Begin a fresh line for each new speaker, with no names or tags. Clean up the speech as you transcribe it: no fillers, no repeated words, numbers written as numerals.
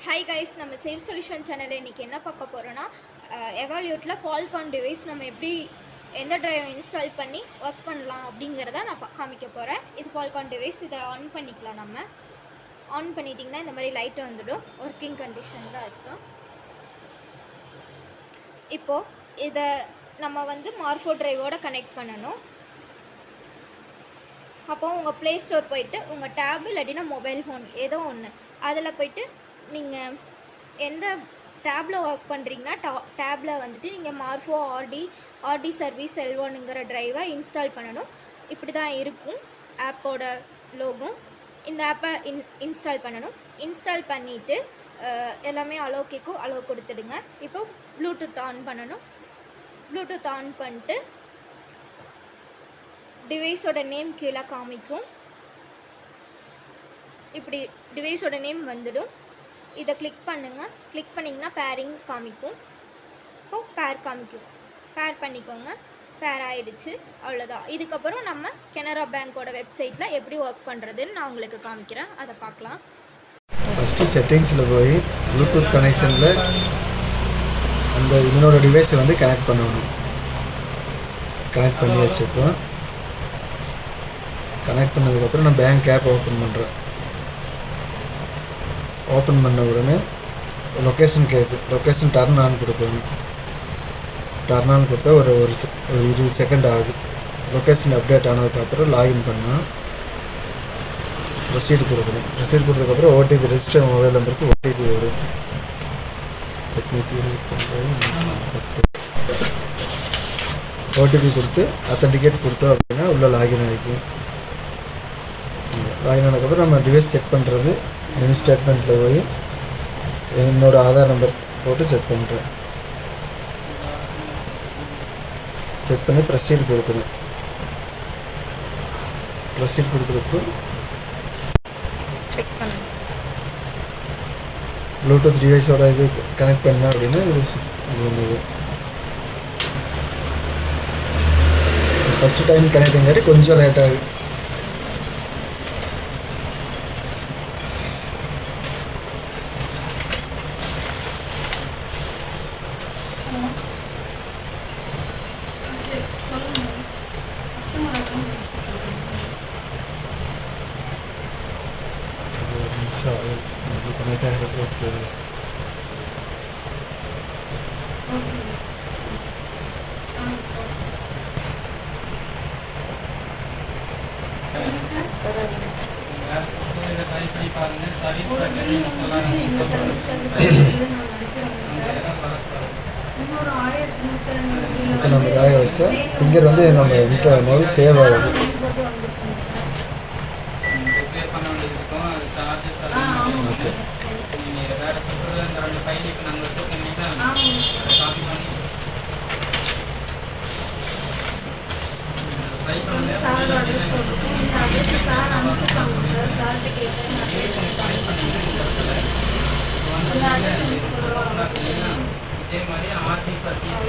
Hi guys, நம்ம save solution சேனலில் இன்றைக்கி என்ன பார்க்க போகிறோன்னா, எவால்யூட்டில் ஃபால்கான் டிவைஸ் நம்ம எப்படி எந்த ட்ரைவை இன்ஸ்டால் பண்ணி ஒர்க் பண்ணலாம் அப்படிங்கிறத நான் காமிக்க போகிறேன். இது ஃபால்கான் டிவைஸ். இதை ஆன் பண்ணிக்கலாம். நம்ம ஆன் பண்ணிட்டிங்கன்னா இந்த மாதிரி லைட்டு வந்துடும். ஒர்க்கிங் கண்டிஷன் தான் இருக்கும். இப்போது இதை நம்ம வந்து மார்ஃபோ ட்ரைவோடு கனெக்ட் பண்ணணும். அப்போது உங்கள் ப்ளே ஸ்டோர் போயிட்டு உங்கள் டேபு இல்லாட்டினா மொபைல் ஃபோன் ஏதோ ஒன்று அதில் போய்ட்டு நீங்கள் எந்த டேப்பில் ஒர்க் பண்ணுறீங்கன்னா டேப்பில் வந்துட்டு நீங்கள் மார்ஃபோ ஆர்டி சர்வீஸ் L1ங்கிற ட்ரைவை இன்ஸ்டால் பண்ணணும். இப்படி தான் இருக்கும் ஆப்போட லோகோ. இந்த ஆப்பை இன்ஸ்டால் பண்ணணும். இன்ஸ்டால் பண்ணிவிட்டு எல்லாமே அலோ கேட்கும், அலோ கொடுத்துடுங்க. இப்போ ப்ளூடூத் ஆன் பண்ணணும். ப்ளூடூத் ஆன் பண்ணிட்டு டிவைஸோட நேம் கீழே காமிக்கும். இப்படி டிவைஸோட நேம் வந்துடும். இதை கிளிக் பண்ணுங்கள். கிளிக் பண்ணிங்கன்னா பேரிங் காமிக்கும். இப்போது பேர் காமிக்கும். பேர் பண்ணிக்கோங்க. பேர் ஆகிடுச்சு. அவ்வளோதான். இதுக்கப்புறம் நம்ம கனரா பேங்க்கோட வெப்சைட்டில் எப்படி ஒர்க் பண்ணுறதுன்னு நான் உங்களுக்கு காமிக்கிறேன். அதை பார்க்கலாம்.
ஃபஸ்ட்டு செட்டிங்ஸில் போய் ப்ளூடூத் கனெக்ஷனில் அந்த இதனோட டிவைஸை வந்து கனெக்ட் பண்ணணும். கனெக்ட் பண்ணியாச்சு. இப்போ கனெக்ட் பண்ணதுக்கப்புறம் நான் பேங்க் ஆப் ஓப்பன் பண்ணுறேன். ஓப்பன் பண்ண உடனே லொக்கேஷன் கேட்கு. லொக்கேஷன் டர்ன் ஆன் கொடுக்கணும். டர்ன் ஆன் கொடுத்தா ஒரு 20 செகண்ட் ஆகுது. லொக்கேஷன் அப்டேட் ஆனதுக்கப்புறம் லாகின் பண்ணால் ப்ரொசீட் கொடுக்கணும். ப்ரொசீட் கொடுத்ததுக்கப்புறம் ஓடிபி, ரெஜிஸ்டர் மொபைல் நம்பருக்கு ஓடிபி வரும். 829 ஓடிபி கொடுத்து அத்தன்டிகேட் கொடுத்தோம் அப்படின்னா உள்ளே லாகின் ஆகிக்கும். லாகின் ஆனதுக்கப்புறம் நம்ம டிவைஸ் செக் பண்ணுறது மினி ஸ்டேட்மெண்ட்டில் போய் என்னோடய ஆதார் நம்பர் போட்டு செக் பண்ணுறேன். செக் பண்ணி ப்ரொசீட் கொடுக்கணும். ப்ரொசீட் கொடுக்குறப்போ
செக் பண்ணணும்.
ப்ளூடூத் டிவைஸோட இது கனெக்ட் பண்ணேன் அப்படின்னா இது என்னது ஃபஸ்ட்டு டைம் கனெக்டிங்காட்டி கொஞ்சம் லேட் ஆகுது. கனெக்ட் ஆகிறப்போ இருக்குது. இப்போ நம்ம காய வச்சா ஃபிங்கர் வந்து நம்ம என்ட்ரு ஆகும்போது சேவ் ஆகுது.
இதே மாதிரி ஆர்டி சர்வீஸ்